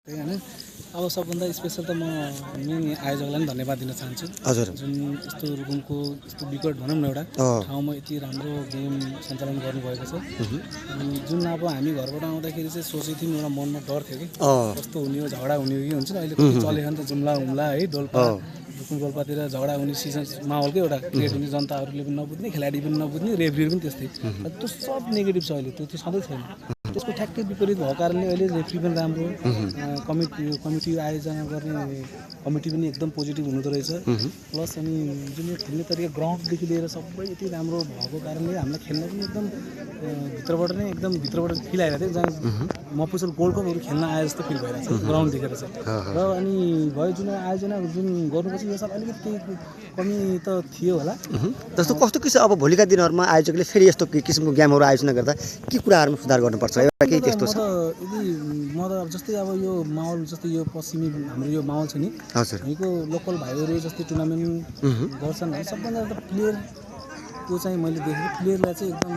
हैन अब सबभन्दा स्पेशल त म मेन आयोजकलाई पनि धन्यवाद दिन चाहन्छु हजुर जुन यस्तो रुकुमको यस्तो विकट भनौँ न एउटा ठाउँमा यति राम्रो गेम सञ्चालन गर्नुभएको छ अनि जुन अब हामी घरबाट आउँदाखेरि चाहिँ सोचेको थियौँ एउटा मनमा डर थियो कि कस्तो हुने हो झगडा हुने हो कि हुन्छ नि अहिले कति चलेको नि त जुम्ला हुम्ला है डोल्पा रुकुम डोल्पातिर झगडा हुने सिजन माहौलकै एउटा क्रिएट हुने जनताहरूले पनि नबुझ्ने खेलाडी पनि नबुझ्ने रेफ्रीहरू पनि त्यस्तै त्यो सब नेगेटिभ छ अहिले त्यो सधैँ छैन त्यसको ठ्याक्कै विपरीत भएको कारणले अहिले रेफ्री पनि राम्रो कमिटी आयोजना गर्ने कमिटी पनि एकदम पोजिटिभ हुँदो रहेछ प्लस अनि जुन यो खेल्ने तरिका ग्राउन्डदेखि लिएर सबै यति राम्रो भएको कारणले हामीलाई खेल्न पनि एकदम भित्रबाट फिल आइरहेको थियो जहाँ मफुसल गोल्ड कपहरू खेल्न आए जस्तो फिल भइरहेको छ ग्राउन्ड देखेर चाहिँ र अनि भयो जुन आयोजना जुन गर्नुपर्छ यो साल अलिकति कमी त थियो होला जस्तो कस्तो किसिम अब भोलिका दिनहरूमा आयोजकले फेरि यस्तो किसिमको गेमहरू आयोजना गर्दा के कुराहरूमा सुधार गर्नुपर्छ एउटा केही त्यस्तो छ म त जस्तै अब यो माहौल जस्तै यो पश्चिमी हाम्रो यो माहौल छ नि हजुर यहीँको लोकल भाइहरू जस्तै टुर्नामेन्ट गर्छन् है सबभन्दा एउटा प्लेयरको चाहिँ मैले देखेँ प्लेयरलाई चाहिँ एकदम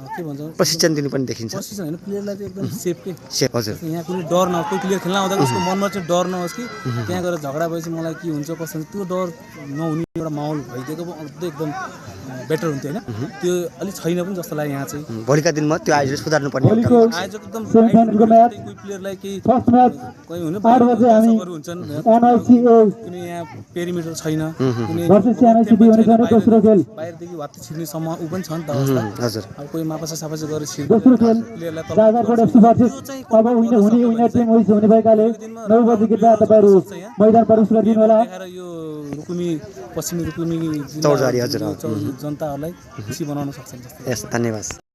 के भन्छ प्रशिक्षण दिनु पनि देखिन्छ प्रशिक्षण होइन प्लेयरलाई चाहिँ एकदम सेफ के सेफ हजुर यहाँ कुनै डर नहोस् कोही प्लेयर खेल्न आउँदा उसको मनमा चाहिँ डर नहोस् कि त्यहाँ गएर झगडा भएपछि मलाई के हुन्छ कसो हुन्छ त्यो डर नहुने एउटा माहौल भइदिएको अझै एकदम बेटर हुन्थ्यो होइन त्यो अलिक छैन पनि जस्तो लाग्यो यहाँ चाहिँ भोलिका दिनमा त्यो आयोजन सुधार्नु पर्ने आयोजक एकदम कोही प्लेयरलाई केही कोही हुनु हुन्छन् कुनै यहाँ पेरिमिटर छैन कुनै बाहिरदेखि वात्त छिर्नेसम्म ऊ पनि छ नि त अवस्था हजुर अब कोही मापासा सापासा गरेर छिर्छ यो रुकुमी पश्चिमी रुकुमी चौरजारी हजुर जनताहरूलाई खुसी बनाउन सक्छन् जस्तो धन्यवाद